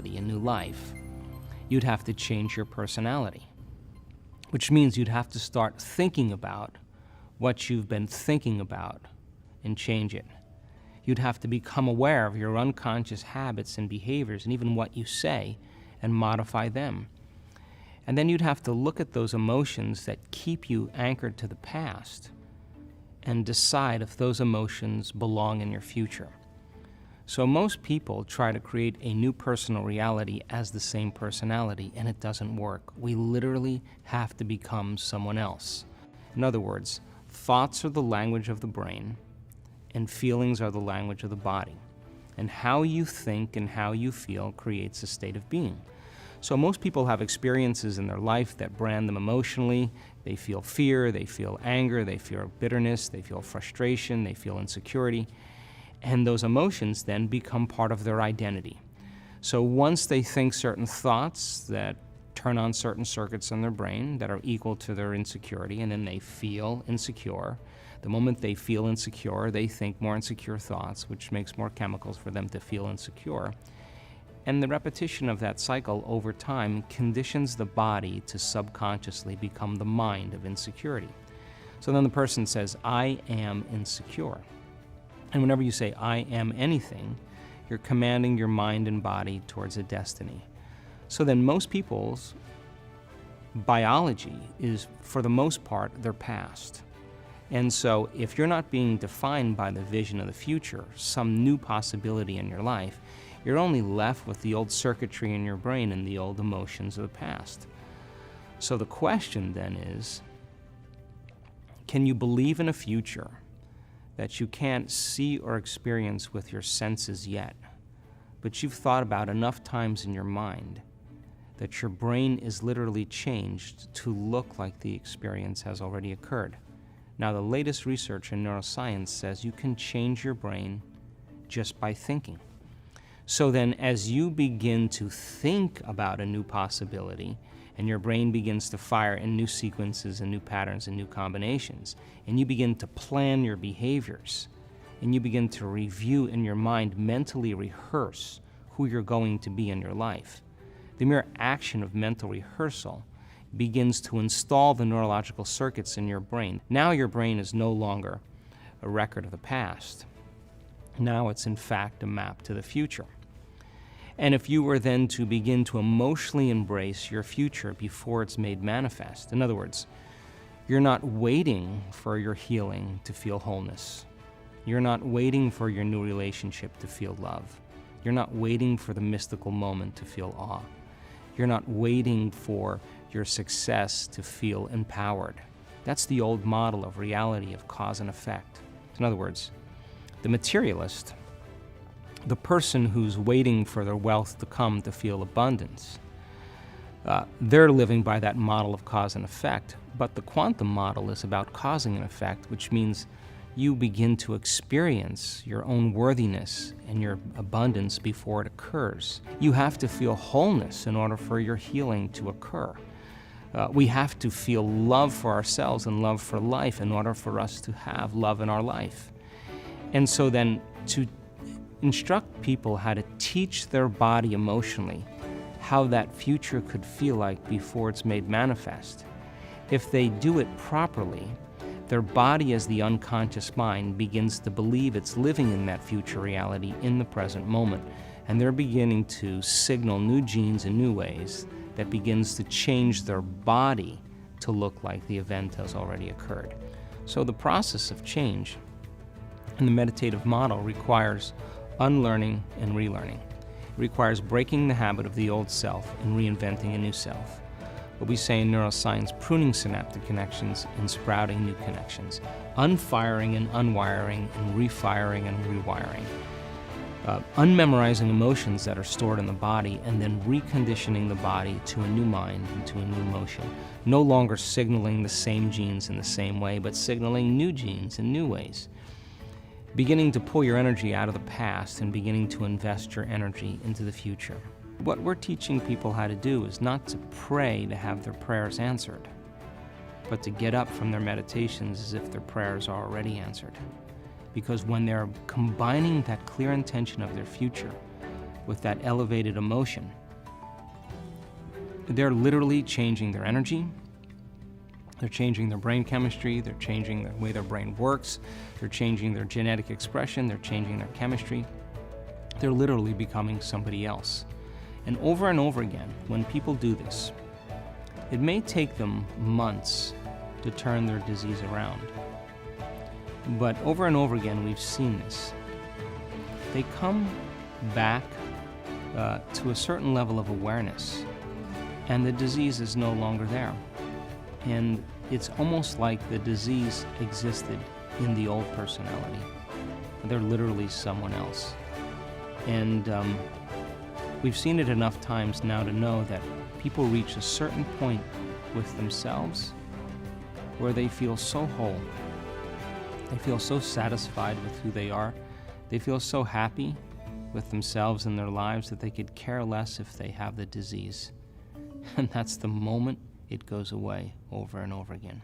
reality, a new life, you'd have to change your personality, which means you'd have to start thinking about what you've been thinking about and change it. You'd have to become aware of your unconscious habits and behaviors and even what you say and modify them. And then you'd have to look at those emotions that keep you anchored to the past and decide if those emotions belong in your future. So most people try to create a new personal reality as the same personality, and it doesn't work. We literally have to become someone else. In other words, thoughts are the language of the brain, and feelings are the language of the body. And how you think and how you feel creates a state of being. So most people have experiences in their life that brand them emotionally. They feel fear, they feel anger, they feel bitterness, they feel frustration, they feel insecurity. And those emotions then become part of their identity. So once they think certain thoughts that turn on certain circuits in their brain that are equal to their insecurity, and then they feel insecure. The moment they feel insecure, they think more insecure thoughts, which makes more chemicals for them to feel insecure. And the repetition of that cycle over time conditions the body to subconsciously become the mind of insecurity. So then the person says, I am insecure. And whenever you say, I am anything, you're commanding your mind and body towards a destiny. So then most people's biology is, for the most part, their past. And so if you're not being defined by the vision of the future, some new possibility in your life, you're only left with the old circuitry in your brain and the old emotions of the past. So the question then is, can you believe in a future that you can't see or experience with your senses yet, but you've thought about enough times in your mind that your brain is literally changed to look like the experience has already occurred? Now, the latest research in neuroscience says you can change your brain just by thinking. So then as you begin to think about a new possibility, and your brain begins to fire in new sequences and new patterns and new combinations, and you begin to plan your behaviors, and you begin to review in your mind, mentally rehearse who you're going to be in your life. The mere action of mental rehearsal begins to install the neurological circuits in your brain. Now your brain is no longer a record of the past. Now it's in fact a map to the future. And if you were then to begin to emotionally embrace your future before it's made manifest, in other words, you're not waiting for your healing to feel wholeness. You're not waiting for your new relationship to feel love. You're not waiting for the mystical moment to feel awe. You're not waiting for your success to feel empowered. That's the old model of reality of cause and effect. In other words, the materialist, the person who's waiting for their wealth to come to feel abundance, they're living by that model of cause and effect. But the quantum model is about causing an effect, which means you begin to experience your own worthiness and your abundance before it occurs. You have to feel wholeness in order for your healing to occur. We have to feel love for ourselves and love for life in order for us to have love in our life. And so then to instruct people how to teach their body emotionally how that future could feel like before it's made manifest. If they do it properly, their body as the unconscious mind begins to believe it's living in that future reality in the present moment, and they're beginning to signal new genes in new ways that begins to change their body to look like the event has already occurred. So the process of change in the meditative model requires unlearning and relearning. It requires breaking the habit of the old self and reinventing a new self. What we say in neuroscience, pruning synaptic connections and sprouting new connections, unfiring and unwiring and refiring and rewiring, unmemorizing emotions that are stored in the body and then reconditioning the body to a new mind and to a new emotion. No longer signaling the same genes in the same way, but signaling new genes in new ways. Beginning to pull your energy out of the past and beginning to invest your energy into the future. What we're teaching people how to do is not to pray to have their prayers answered, but to get up from their meditations as if their prayers are already answered. Because when they're combining that clear intention of their future with that elevated emotion, they're literally changing their energy, they're changing their brain chemistry, they're changing the way their brain works, they're changing their genetic expression, they're changing their chemistry. They're literally becoming somebody else. And over again, when people do this, it may take them months to turn their disease around. But over and over again, we've seen this. They come back to a certain level of awareness, and the disease is no longer there. And it's almost like the disease existed in the old personality. They're literally someone else. And we've seen it enough times now to know that people reach a certain point with themselves where they feel so whole. They feel so satisfied with who they are. They feel so happy with themselves and their lives that they could care less if they have the disease. And that's the moment it goes away over and over again.